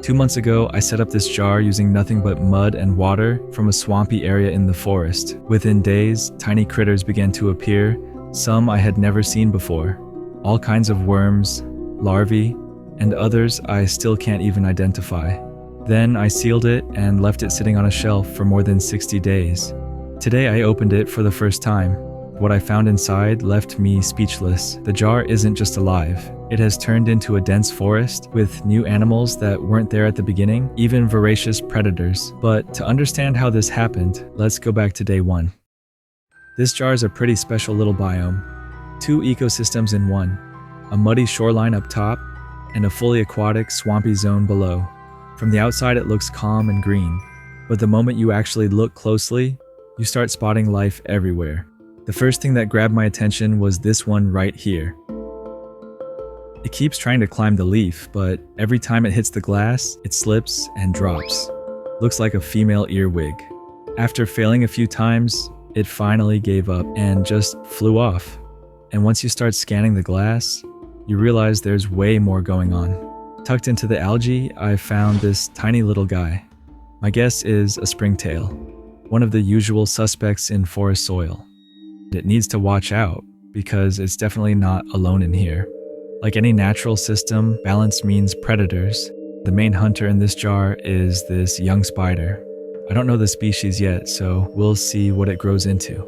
2 months ago, I set up this jar using nothing but mud and water from a swampy area in the forest. Within days, tiny critters began to appear, some I had never seen before. All kinds of worms, larvae, and others I still can't even identify. Then I sealed it and left it sitting on a shelf for more than 60 days. Today I opened it for the first time. What I found inside left me speechless. The jar isn't just alive. It has turned into a dense forest with new animals that weren't there at the beginning, even voracious predators. But to understand how this happened, let's go back to day 1. This jar is a pretty special little biome. 2 ecosystems in one. A muddy shoreline up top and a fully aquatic, swampy zone below. From the outside it looks calm and green, but the moment you actually look closely, you start spotting life everywhere. The first thing that grabbed my attention was this one right here. It keeps trying to climb the leaf, but every time it hits the glass, it slips and drops. Looks like a female earwig. After failing a few times, it finally gave up and just flew off. And once you start scanning the glass, you realize there's way more going on. Tucked into the algae, I found this tiny little guy. My guess is a springtail, one of the usual suspects in forest soil. It needs to watch out because it's definitely not alone in here. Like any natural system, balance means predators. The main hunter in this jar is this young spider. I don't know the species yet, so we'll see what it grows into.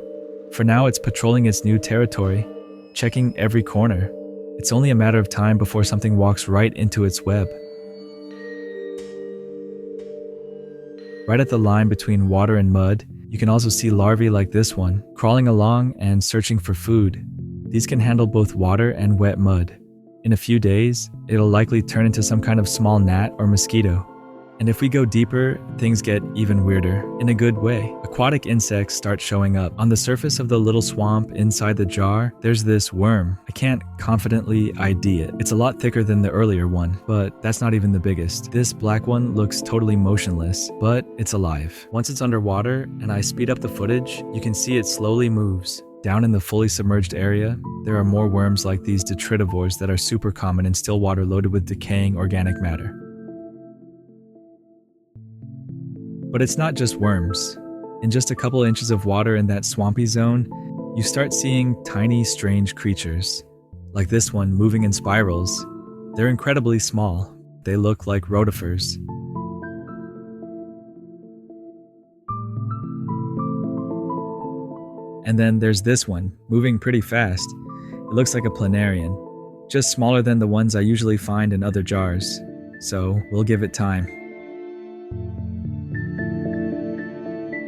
For now, it's patrolling its new territory, checking every corner. It's only a matter of time before something walks right into its web. Right at the line between water and mud, you can also see larvae like this one, crawling along and searching for food. These can handle both water and wet mud. In a few days, it'll likely turn into some kind of small gnat or mosquito. And if we go deeper, things get even weirder, in a good way. Aquatic insects start showing up. On the surface of the little swamp inside the jar, there's this worm. I can't confidently ID it. It's a lot thicker than the earlier one, but that's not even the biggest. This black one looks totally motionless, but it's alive. Once it's underwater and I speed up the footage, you can see it slowly moves. Down in the fully submerged area, there are more worms like these detritivores that are super common in still water loaded with decaying organic matter. But it's not just worms. In just a couple inches of water in that swampy zone, you start seeing tiny, strange creatures. Like this one moving in spirals. They're incredibly small. They look like rotifers. And then there's this one, moving pretty fast. It looks like a planarian, just smaller than the ones I usually find in other jars. So we'll give it time.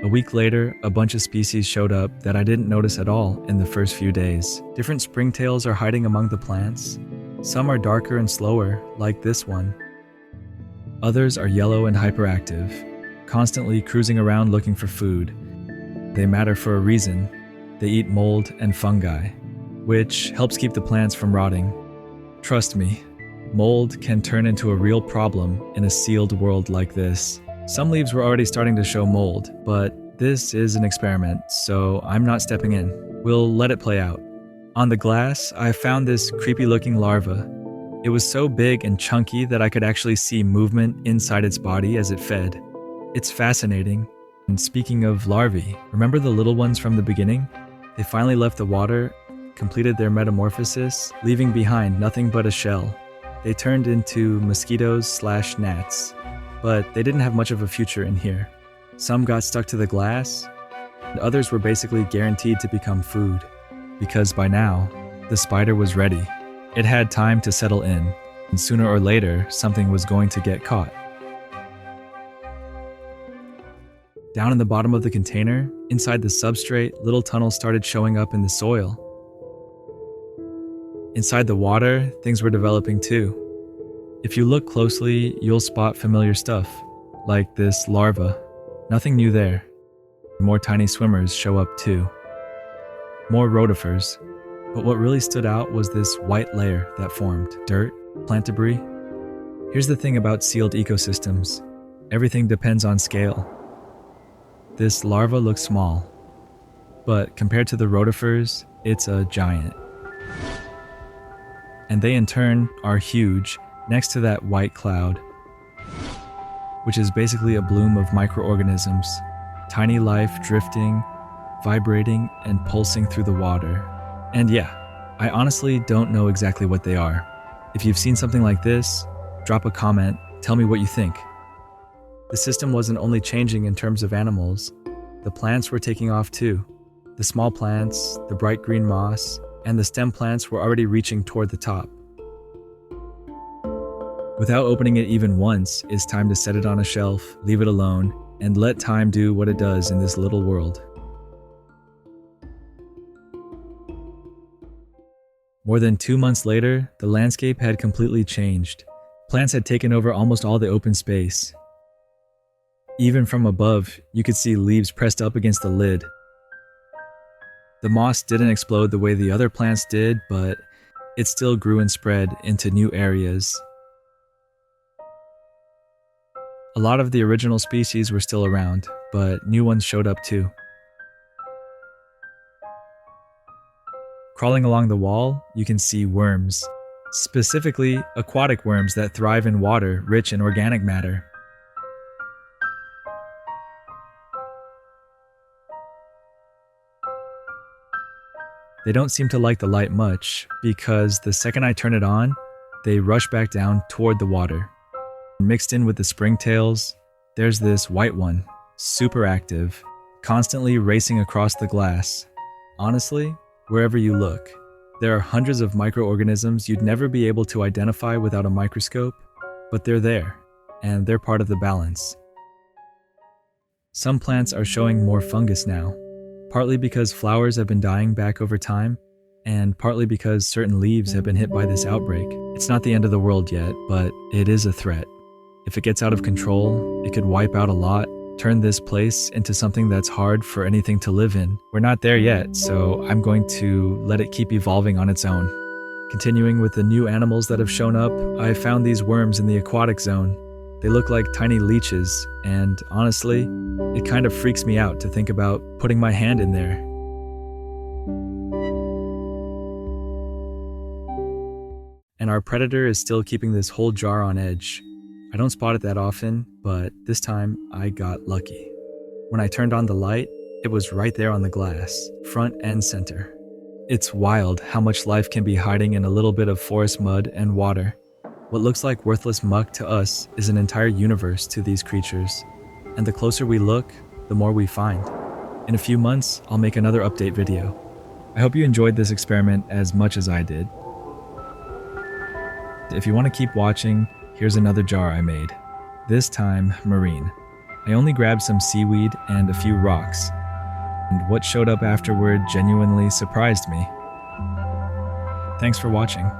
A week later, a bunch of species showed up that I didn't notice at all in the first few days. Different springtails are hiding among the plants. Some are darker and slower, like this one. Others are yellow and hyperactive, constantly cruising around looking for food. They matter for a reason. They eat mold and fungi, which helps keep the plants from rotting. Trust me, mold can turn into a real problem in a sealed world like this. Some leaves were already starting to show mold, but this is an experiment, so I'm not stepping in. We'll let it play out. On the glass, I found this creepy-looking larva. It was so big and chunky that I could actually see movement inside its body as it fed. It's fascinating. And speaking of larvae, remember the little ones from the beginning? They finally left the water, completed their metamorphosis, leaving behind nothing but a shell. They turned into mosquitoes/gnats. But they didn't have much of a future in here. Some got stuck to the glass, and others were basically guaranteed to become food, because by now, the spider was ready. It had time to settle in, and sooner or later, something was going to get caught. Down in the bottom of the container, inside the substrate, little tunnels started showing up in the soil. Inside the water, things were developing too. If you look closely, you'll spot familiar stuff, like this larva. Nothing new there. More tiny swimmers show up too. More rotifers. But what really stood out was this white layer that formed. Dirt, plant debris. Here's the thing about sealed ecosystems. Everything depends on scale. This larva looks small, but compared to the rotifers, it's a giant. And they in turn are huge next to that white cloud. which is basically a bloom of microorganisms, tiny life drifting, vibrating, and pulsing through the water. And yeah, I honestly don't know exactly what they are. If you've seen something like this, drop a comment, tell me what you think. The system wasn't only changing in terms of animals, the plants were taking off too. The small plants, the bright green moss, and the stem plants were already reaching toward the top. Without opening it even once, it's time to set it on a shelf, leave it alone, and let time do what it does in this little world. More than 2 months later, the landscape had completely changed. Plants had taken over almost all the open space. Even from above, you could see leaves pressed up against the lid. The moss didn't explode the way the other plants did, but it still grew and spread into new areas. A lot of the original species were still around, but new ones showed up too. Crawling along the wall, you can see worms, specifically aquatic worms that thrive in water rich in organic matter. They don't seem to like the light much, because the second I turn it on, they rush back down toward the water. Mixed in with the springtails, there's this white one, super active, constantly racing across the glass. Honestly, wherever you look, there are hundreds of microorganisms you'd never be able to identify without a microscope, but they're there, and they're part of the balance. Some plants are showing more fungus now, partly because flowers have been dying back over time, and partly because certain leaves have been hit by this outbreak. It's not the end of the world yet, but it is a threat. If it gets out of control, it could wipe out a lot, turn this place into something that's hard for anything to live in. We're not there yet, so I'm going to let it keep evolving on its own. Continuing with the new animals that have shown up, I found these worms in the aquatic zone. They look like tiny leeches, and honestly, it kind of freaks me out to think about putting my hand in there. And our predator is still keeping this whole jar on edge. I don't spot it that often, but this time I got lucky. When I turned on the light, it was right there on the glass, front and center. It's wild how much life can be hiding in a little bit of forest mud and water. What looks like worthless muck to us is an entire universe to these creatures. And the closer we look, the more we find. In a few months, I'll make another update video. I hope you enjoyed this experiment as much as I did. If you want to keep watching, here's another jar I made. This time, marine. I only grabbed some seaweed and a few rocks. And what showed up afterward genuinely surprised me. Thanks for watching.